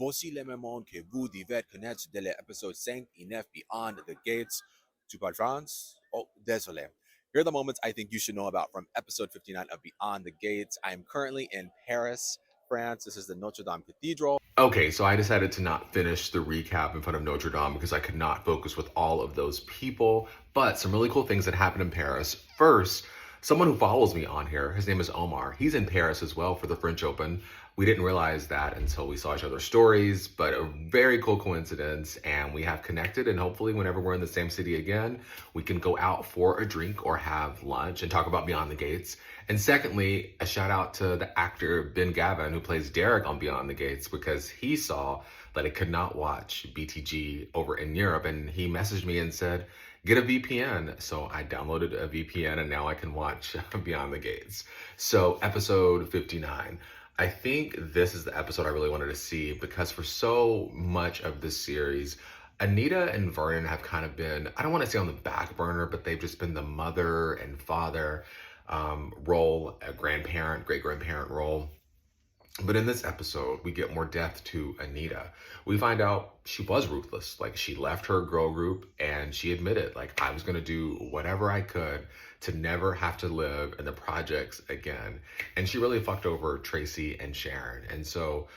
Voici les moments que vous devez connaître de l'épisode 5 et 9 Beyond the Gates. Tu parles France? Oh, désolé. Here are the moments I think you should know about from episode 59 of Beyond the Gates. I am currently in Paris, France. This is the Notre Dame Cathedral. Okay, so I decided to not finish the recap in front of Notre Dame because I could not focus with all of those people. But some really cool things that happened in Paris. First, someone who follows me on here, his name is Omar. He's in Paris as well for the French Open. We didn't realize that until we saw each other's stories, but a very cool coincidence. And we have connected. And hopefully, whenever we're in the same city again, we can go out for a drink or have lunch and talk about Beyond the Gates. And secondly, a shout out to the actor Ben Gavin, who plays Derek on Beyond the Gates, because he saw that I could not watch BTG over in Europe. And he messaged me and said, get a VPN. So I downloaded a VPN and now I can watch Beyond the Gates. So episode 59. I think this is the episode I really wanted to see because for so much of this series, Anita and Vernon have kind of been, I don't want to say on the back burner, but they've just been the mother and father role, a grandparent, great grandparent role. But in this episode, we get more depth to Anita. We find out she was ruthless. Like, she left her girl group and she admitted, like, I was going to do whatever I could to never have to live in the projects again. And she really fucked over Tracy and Sharon. And so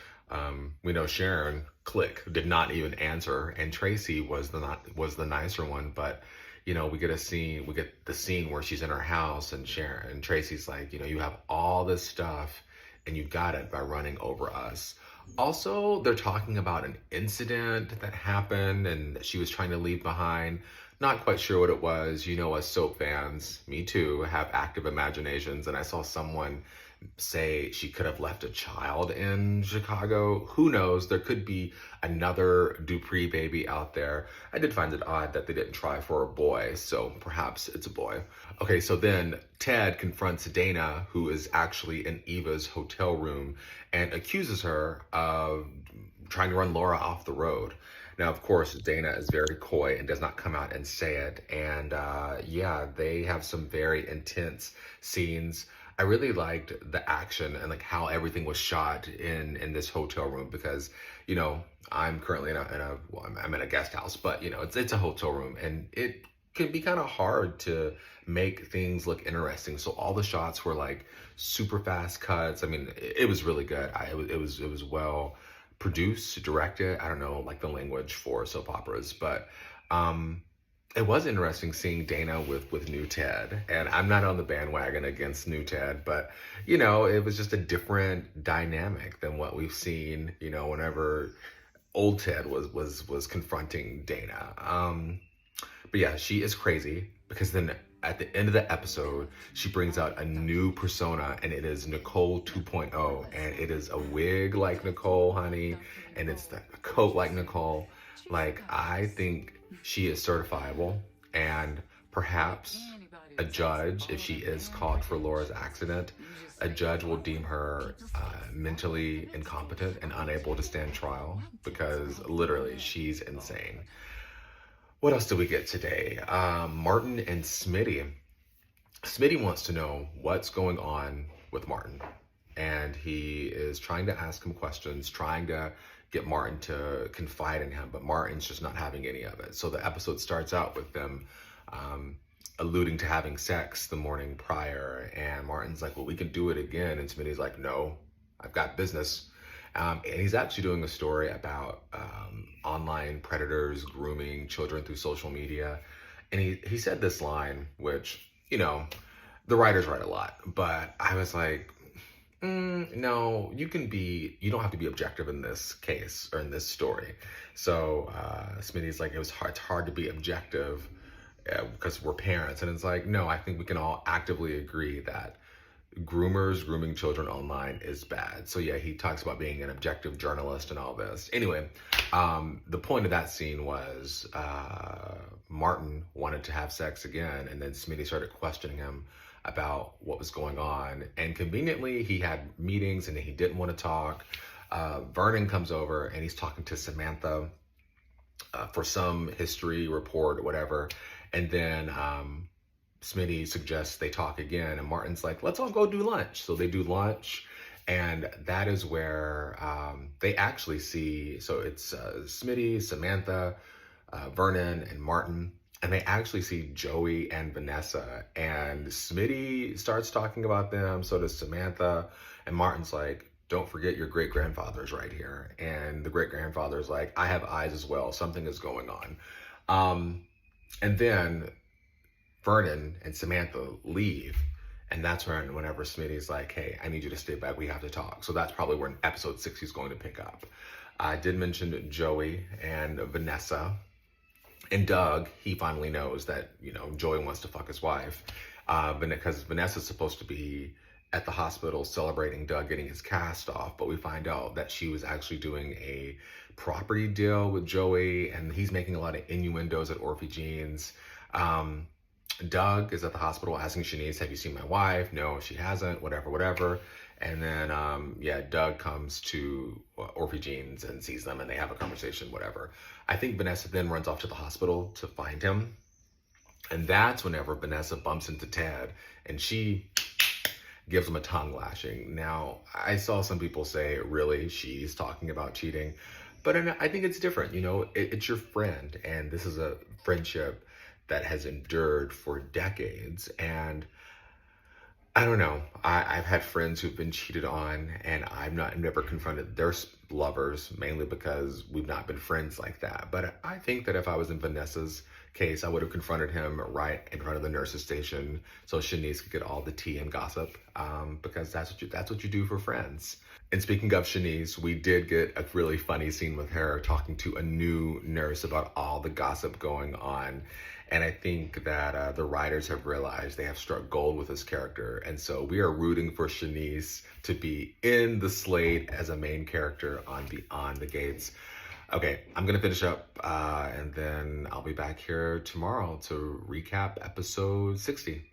we know Sharon, click, did not even answer. And Tracy was the nicer one. But you know, we get the scene where she's in her house and Sharon and Tracy's like, you know, you have all this stuff and you got it by running over us. Also, they're talking about an incident that happened and that she was trying to leave behind. Not quite sure what it was. You know, as soap fans, me too, have active imaginations. And I saw someone say she could have left a child in Chicago. Who knows? There could be another Dupree baby out there. I did find it odd that they didn't try for a boy, so perhaps it's a boy. Okay, so then Ted confronts Dana, who is actually in Eva's hotel room, and accuses her of trying to run Laura off the road. Now, of course, Dana is very coy and does not come out and say it. And yeah, they have some very intense scenes. I really liked the action and like how everything was shot in this hotel room because, you know, I'm currently I'm in a guest house, but you know, it's a hotel room and it can be kind of hard to make things look interesting. So all the shots were like super fast cuts. I mean, it was really good. It was well produced, directed. I don't know, like the language for soap operas, but it was interesting seeing Dana with new Ted, and I'm not on the bandwagon against new Ted, but you know, it was just a different dynamic than what we've seen, you know, whenever old Ted was confronting Dana. But yeah, she is crazy because then at the end of the episode, she brings out a new persona and it is Nicole 2.0, and it is a wig like Nicole, honey, and it's the coat like Nicole. Like, I think she is certifiable, and perhaps a judge, if she is caught for Laura's accident, a judge will deem her mentally incompetent and unable to stand trial because literally she's insane. What else did we get today? Martin and Smitty. Smitty wants to know what's going on with Martin, and he is trying to ask him questions, trying to get Martin to confide in him, but Martin's just not having any of it. So the episode starts out with them alluding to having sex the morning prior, and Martin's like, well, we can do it again, and Smitty's like, no, I've got business. And he's actually doing a story about online predators grooming children through social media, and he said this line, which, you know, the writers write a lot, but I was like, no, you don't have to be objective in this case or in this story. So Smitty's like, it's hard to be objective because we're parents. And it's like, no, I think we can all actively agree that groomers grooming children online is bad. So yeah, he talks about being an objective journalist and all this. Anyway, the point of that scene was Martin wanted to have sex again, and then Smitty started questioning him about what was going on, and conveniently he had meetings and he didn't want to talk. Vernon comes over and he's talking to Samantha for some history report or whatever, and then Smitty suggests they talk again, and Martin's like, let's all go do lunch. So they do lunch, And that is where they actually see, so it's Smitty, Samantha, Vernon, and Martin. And they actually see Joey and Vanessa. And Smitty starts talking about them, so does Samantha. And Martin's like, don't forget your great grandfather's right here. And the great grandfather's like, I have eyes as well. Something is going on. Um, and then Vernon and Samantha leave. And that's whenever Smitty's like, hey, I need you to stay back. We have to talk. So that's probably where in episode 6 he's going to pick up. I did mention Joey and Vanessa. And Doug, he finally knows that, Joey wants to fuck his wife. Because Vanessa's supposed to be at the hospital celebrating Doug getting his cast off. But we find out that she was actually doing a property deal with Joey. And he's making a lot of innuendos at Orphe Jeans. Doug is at the hospital asking Shanice, have you seen my wife? No, she hasn't, whatever. And then, Doug comes to Orphe Jeans and sees them and they have a conversation, whatever. I think Vanessa then runs off to the hospital to find him. And that's whenever Vanessa bumps into Ted and she gives him a tongue lashing. Now, I saw some people say, really, she's talking about cheating. But I think it's different. It's your friend. And this is a friendship that has endured for decades. And I don't know. I've had friends who've been cheated on, and I've never confronted their lovers, mainly because we've not been friends like that. But I think that if I was in Vanessa's case, I would have confronted him right in front of the nurse's station, so Shanice could get all the tea and gossip, because that's what you do for friends. And speaking of Shanice, we did get a really funny scene with her talking to a new nurse about all the gossip going on. And I think that the writers have realized they have struck gold with this character. And so we are rooting for Shanice to be in the slate as a main character on Beyond the Gates. Okay, I'm going to finish up and then I'll be back here tomorrow to recap episode 60.